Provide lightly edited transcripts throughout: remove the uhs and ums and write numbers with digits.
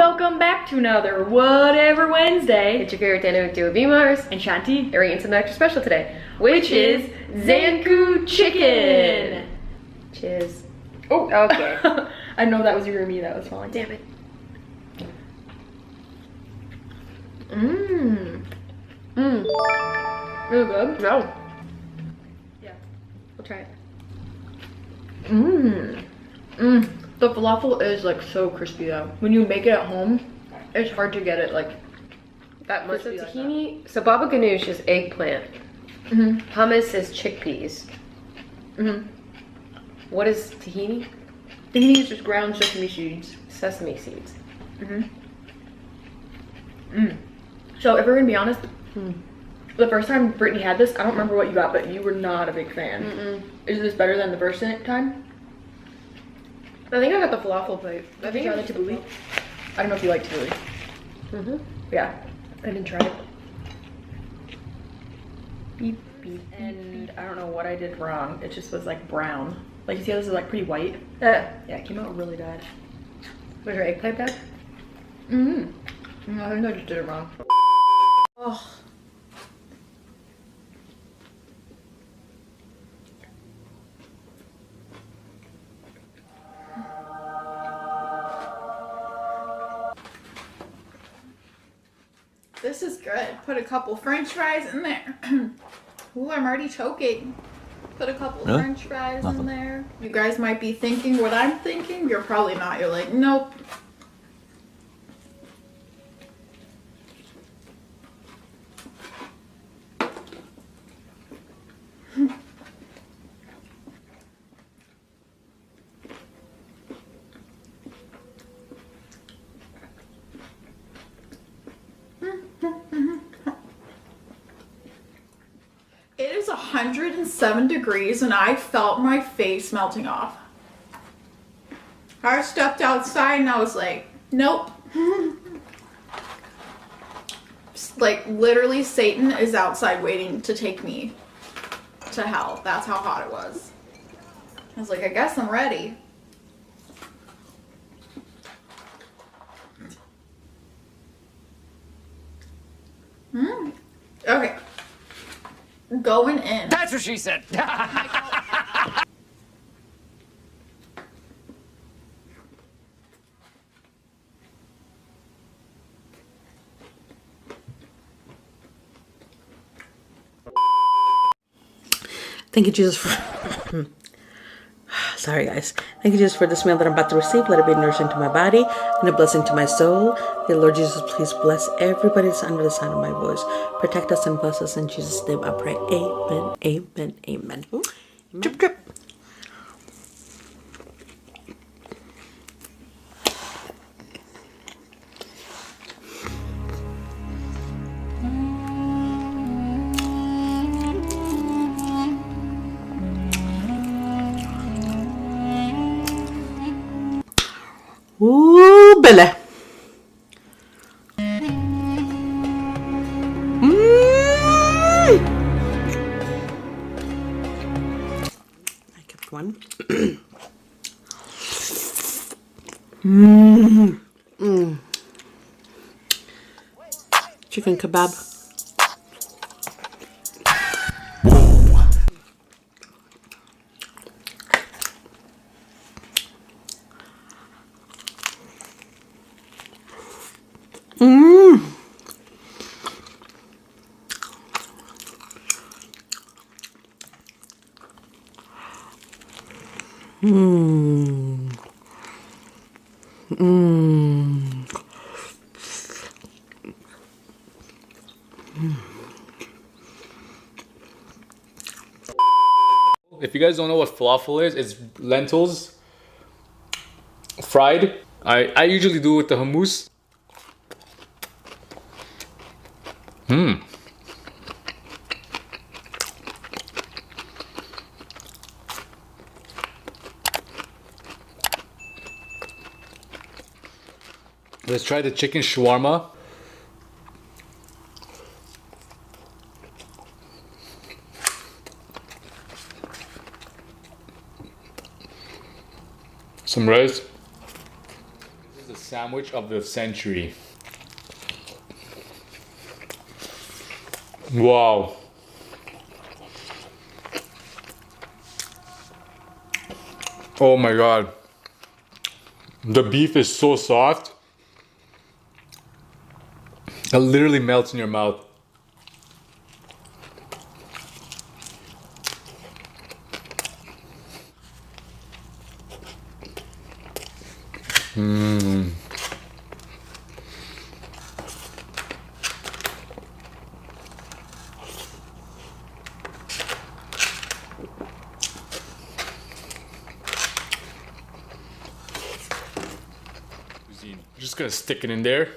Welcome back to another Whatever Wednesday. It's your favorite dynamic duo, Mars and Shanti. And we're eating something extra special today, which is Zanku chicken. Cheers. Oh, Okay. I know that was your me that was falling. Damn it. Really good. No. Yeah. We'll try it. The falafel is like so crispy though. When you make it at home, it's hard to get it like that much. So tahini, so baba ganoush is eggplant. Hummus is chickpeas. What is tahini? Tahini is just ground sesame seeds. Sesame seeds. So if we're gonna be honest, the first time Brittany had this, I don't remember what you got, but you were not a big fan. Is this better than the first time? I think I got the falafel plate. I think I like tabbouleh. I don't know if you like tabbouleh. Yeah, I didn't try it. Beep, beep. And I don't know what I did wrong. It just was like brown. Like you see how this is like pretty white? Yeah, it came out really bad. Was your eggplant bad? No, I think I just did it wrong. Oh. This is good. Put a couple french fries in there. Ooh, I'm already choking. Put a couple french fries in there. You guys might be thinking what I'm thinking. You're probably not. You're like, nope. It is 107 degrees and I felt my face melting off. I stepped outside and I was like, nope. Like literally Satan is outside waiting to take me to hell. That's how hot it was. I was like, I guess I'm ready. Okay. Going in. That's what she said. Thank you, Jesus, for sorry guys. Thank you, Jesus, for this meal that I'm about to receive. Let it be nourishing to my body and a blessing to my soul. Dear Lord Jesus, please bless everybody that's under the sound of my voice. Protect us and bless us in Jesus' name. I pray. Amen. Amen. Amen. Drip, drip. Ooh, Billy. I kept one. Chicken kebab. If you guys don't know what falafel is, it's lentils fried. I usually do it with the hummus. Let's try the chicken shawarma. Some rice. This is sandwich of the century. Wow. Oh my god. The beef is so soft. It literally melts in your mouth. Mmm. Just gonna stick it in there.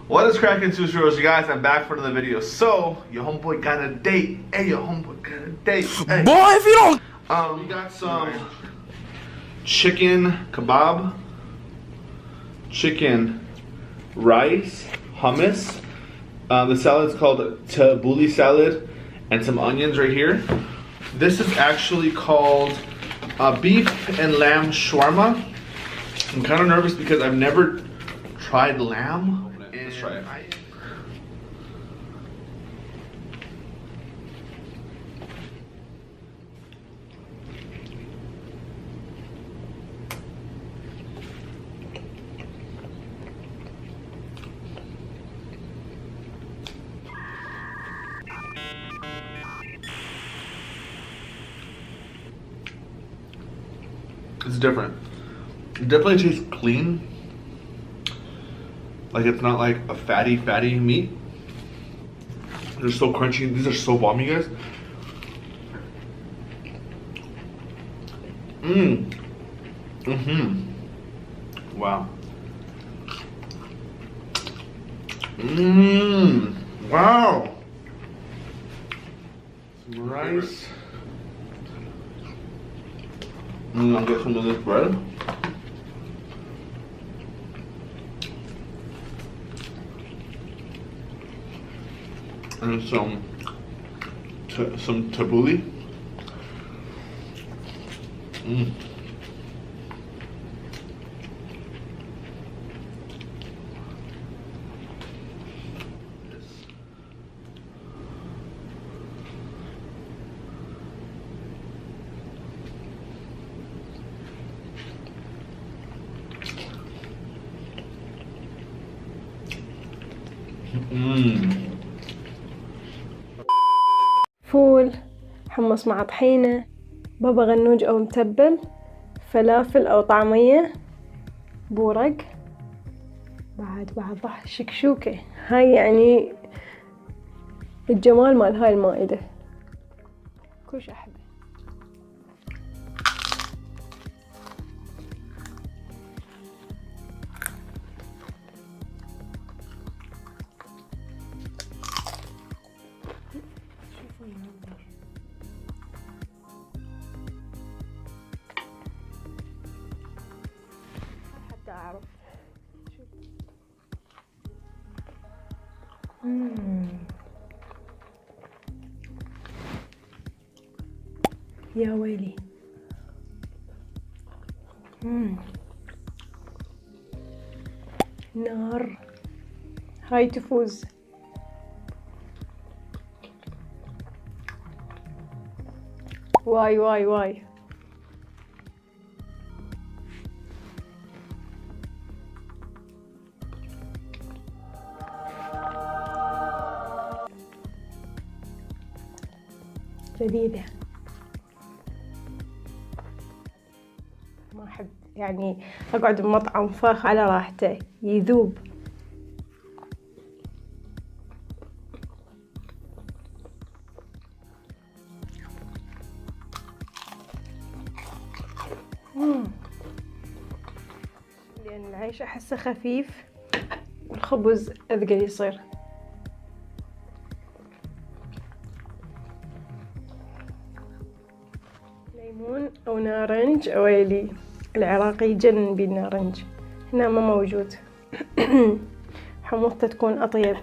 What is cracking, Sushi Roast? You guys, I'm back for another video. So, your homeboy got a date. Hey, your homeboy got a date. Hey. Boy, if you don't. We got some chicken kebab, chicken rice, hummus. The salad's called tabbouleh salad, and some onions right here. This is actually called beef and lamb shawarma. I'm kind of nervous because I've never tried lamb. Let's try it. It's different. It definitely tastes clean. Like it's not like a fatty meat. They're so crunchy. These are so bomb, you guys. Wow. Wow. Some rice. I'll get some of this bread. And some tabbouleh. فول، حمص مع طحينة، بابا غنوج أو متبل، فلافل أو طعمية، بورق، بعد شكشوكة. هاي يعني الجمال مال هاي المائدة، كلش أحبه. حتى أعرف يا ويلي. نار. هاي تفوز. واي واي واي. جديدة. ما أحب يعني أقعد بمطعم فاخ على راحته، يذوب. لأن العيش أحسه خفيف والخبز أثقل يصير. ليمون أو نارنج. أويلي، العراقي يجنن بالنارنج، هنا ما موجود. حموضته تكون أطيب.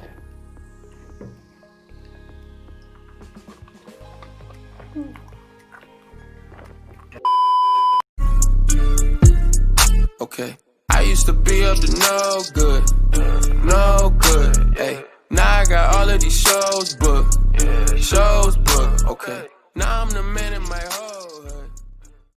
Okay, I used to be up to no good.